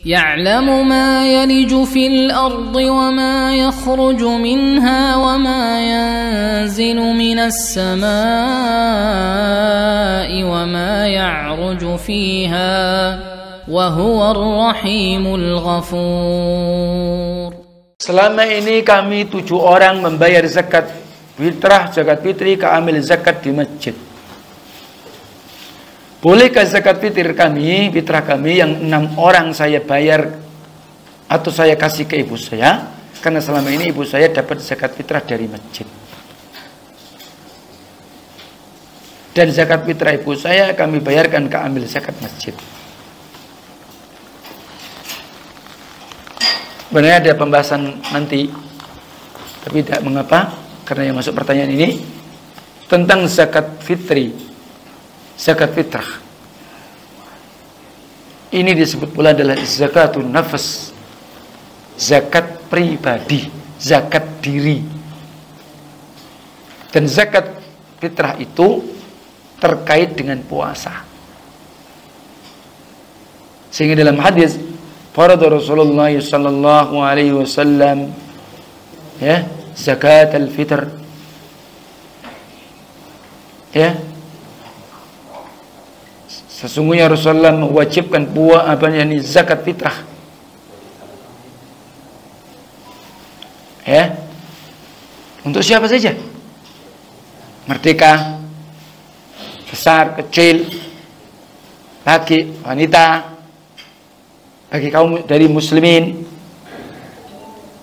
يعلم ما يلج في الأرض وما يخرج منها وما ينزل من السماء وما يعرج فيها وهو الرحيم الغفور. Selama ini kami 7 orang membayar zakat fitrah, zakat fitri ke amil zakat di masjid. Bolehkah zakat fitrah kami yang 6 orang saya bayar atau saya kasih ke ibu saya? Karena selama ini ibu saya dapat zakat fitrah dari masjid. Dan zakat fitrah ibu saya kami bayarkan ke amil zakat masjid. Sebenarnya ada pembahasan nanti, tapi tidak mengapa, karena yang masuk pertanyaan ini tentang zakat fitri. Zakat fitrah ini disebut pula adalah zakatun nafas, zakat pribadi, zakat diri. Dan zakat fitrah itu terkait dengan puasa. Sehingga dalam hadis farada Rasulullah sallallahu alaihi wasallam ya zakat al-fitr ya, sesungguhnya Rasulullah mewajibkan zakat fitrah ya untuk siapa saja, merdeka, besar, kecil, laki, wanita, bagi kaum dari muslimin,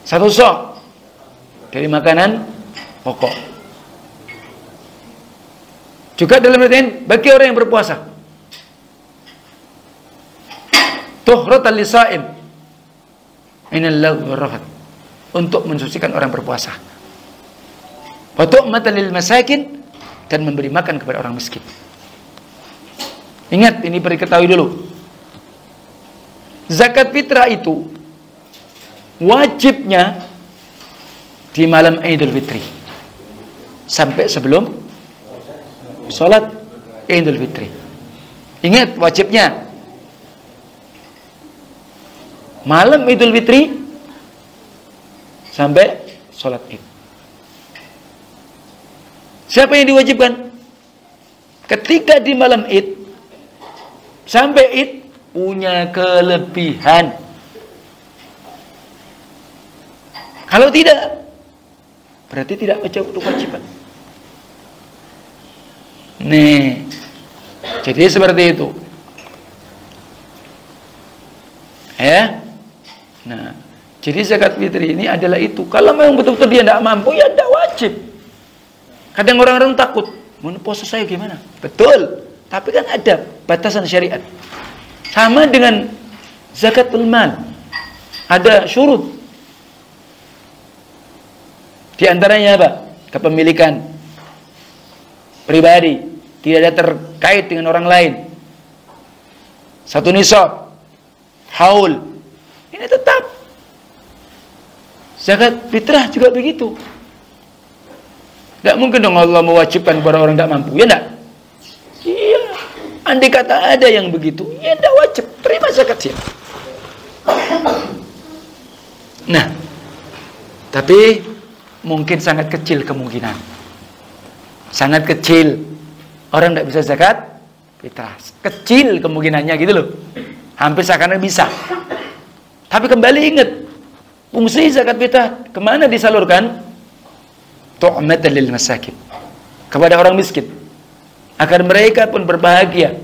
satu sok dari makanan pokok. Juga dalam artian bagi orang yang berpuasa, tuhratan lisa'im minal lagwi warrafath, untuk mensucikan orang berpuasa. Wa tu'matan lil masakin, dan memberi makan kepada orang miskin. Ingat, ini perlu diketahui dulu. Zakat fitrah itu wajibnya di malam Idul Fitri sampai sebelum sholat Idul Fitri. Ingat, wajibnya malam Idul Fitri sampai sholat Id. Siapa yang diwajibkan? Ketika di malam Id sampai Id punya kelebihan. Kalau tidak, berarti tidak kewajiban. Nih, jadi seperti itu. Ya. Nah, jadi zakat fitri ini adalah itu. Kalau memang betul-betul dia tidak mampu, ya tidak wajib. Kadang orang-orang takut, mau puasa saya gimana? Betul, tapi kan ada batasan syariat. Sama dengan zakatul mal, ada syurut. Di antaranya apa? Kepemilikan pribadi, tidak ada terkait dengan orang lain. Satu nisab, haul. Ini tetap. Zakat fitrah juga begitu. Tidak mungkin dong Allah mewajibkan kepada orang tidak mampu, ya enggak? Iya. Andai kata ada yang begitu, ya tidak wajib, terima zakatnya. Nah, tapi mungkin sangat kecil kemungkinan. Sangat kecil orang tidak bisa zakat fitrah. Kecil kemungkinannya gitu loh. Hampir seakan bisa. Tapi kembali ingat, fungsi zakat fitrah kemana disalurkan? Tu'matan lil masakin, kepada orang miskin, agar mereka pun berbahagia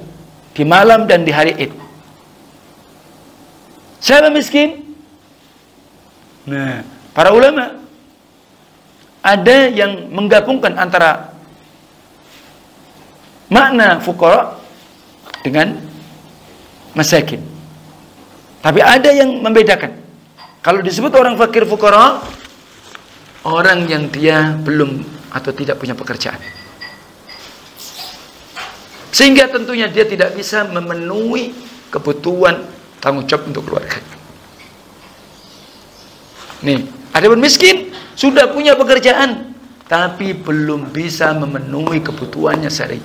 di malam dan di hari Id. Siapa miskin? Nah, para ulama ada yang menggabungkan antara makna fuqara dengan masakin. Tapi ada yang membedakan. Kalau disebut orang fakir fuqara, orang yang dia belum atau tidak punya pekerjaan, sehingga tentunya dia tidak bisa memenuhi kebutuhan tanggung jawab untuk keluarga. Nih, ada pun miskin, sudah punya pekerjaan, tapi belum bisa memenuhi kebutuhannya sehari.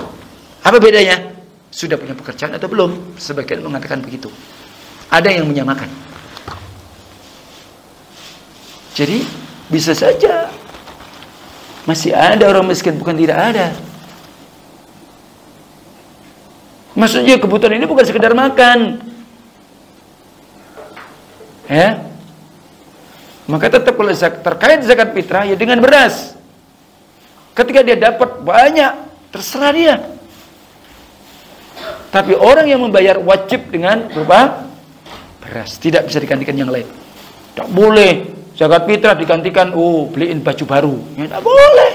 Apa bedanya? Sudah punya pekerjaan atau belum? Sebagian mengatakan begitu. Ada yang menyamakan. Jadi bisa saja masih ada orang miskin, bukan tidak ada. Maksudnya kebutuhan ini bukan sekedar makan, ya. Maka tetap kalau terkait zakat fitrah ya dengan beras. Ketika dia dapat banyak, terserah dia. Tapi orang yang membayar wajib dengan berupa beras, tidak bisa digantikan yang lain. Tidak boleh zakat fitrah digantikan, beliin baju baru. Ya tidak boleh.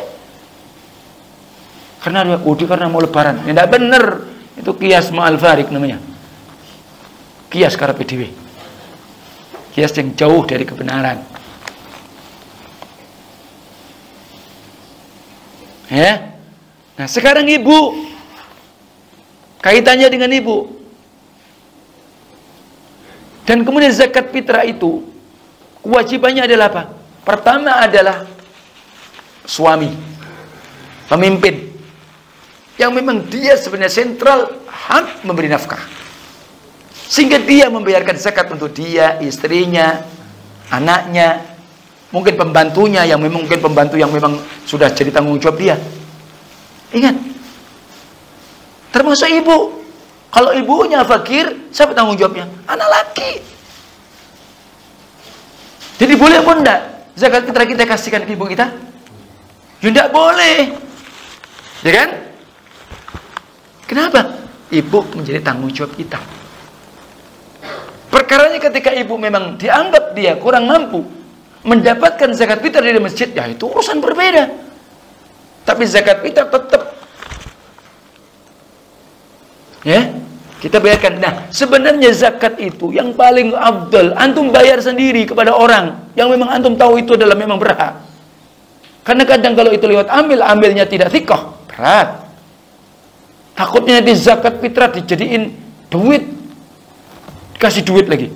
Karena mau lebaran. Ya tidak benar. Itu kias ma'al farik namanya. Kias karena PDW. Kias yang jauh dari kebenaran. Ya. Nah, sekarang ibu, kaitannya dengan ibu. Dan kemudian zakat fitrah itu kewajibannya adalah apa? Pertama adalah suami, pemimpin, yang memang dia sebenarnya sentral hak memberi nafkah, sehingga dia membayarkan zakat untuk dia, istrinya, anaknya, mungkin pembantunya yang memang sudah jadi tanggung jawab dia. Ingat, termasuk ibu. Kalau ibunya fakir, siapa tanggung jawabnya? Anak laki. Jadi boleh apa enggak zakat fitrah kita kasihkan ke ibu kita? Ya enggak boleh. Ya kan? Kenapa? Ibu menjadi tanggung jawab kita. Perkaranya ketika ibu memang dianggap dia kurang mampu mendapatkan zakat fitrah dari masjid, ya itu urusan berbeda. Tapi zakat fitrah tetap, ya, kita bayarkan. Nah, sebenarnya zakat itu yang paling afdal antum bayar sendiri kepada orang yang memang antum tahu itu adalah memang berhak. Karena kadang kalau itu lewat ambilnya tidak thikoh, berat. Takutnya nanti zakat fitrah dijadiin duit, kasih duit lagi.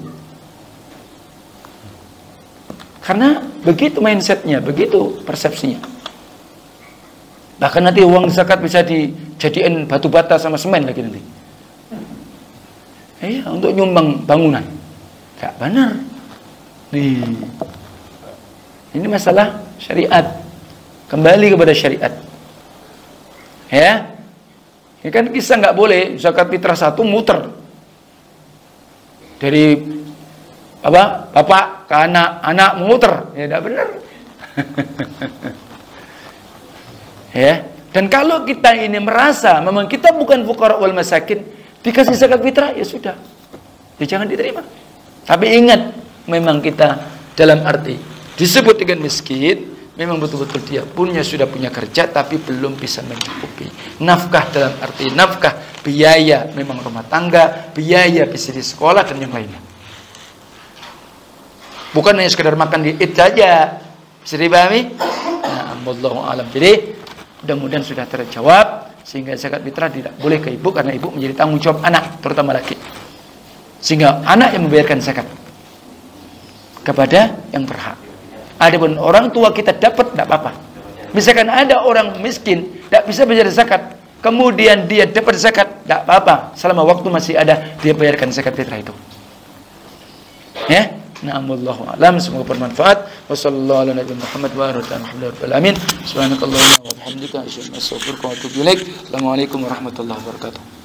Karena begitu mindsetnya, begitu persepsinya. Bahkan nanti uang zakat bisa dijadiin batu bata sama semen lagi nanti. Iya, untuk nyumbang bangunan. Gak benar. Nih. Ini masalah syariat. Kembali kepada syariat. Ya. Ini kan kisah nggak boleh zakat fitrah satu muter dari bapak ke anak muter, ya tidak benar. Ya. Dan kalau kita ini merasa memang kita bukan fuqara wal masakin, dikasih zakat fitrah ya sudah, ya jangan diterima. Tapi ingat, memang kita dalam arti disebut dengan miskin, memang betul-betul dia sudah punya kerja tapi belum bisa mencukupi. Nafkah dalam arti nafkah, biaya memang rumah tangga, biaya bisa di sekolah dan yang lainnya. Bukan hanya sekedar makan di Id saja. Bisa dipahami? Nah, wallahu alam. Jadi mudah-mudahan sudah terjawab, sehingga zakat fitrah tidak boleh ke ibu karena ibu menjadi tanggung jawab anak, terutama laki. Sehingga anak yang membayarkan zakat kepada yang berhak. Adapun orang tua kita dapat, tidak apa-apa. Misalkan ada orang miskin tidak bisa bayar zakat, kemudian dia dapat zakat, tidak apa-apa. Selama waktu masih ada, dia bayarkan zakat fitrah itu. Ya, na'amullahu a'lam. Semoga bermanfaat. Wassallallahu ala nabiyina Muhammad wa alhamdulillahi. Subhanakallahumma wa bihamdika asyhadu an la ilaha illa anta astaghfiruka wa atubu ilaik. Assalamualaikum warahmatullahi wabarakatuh.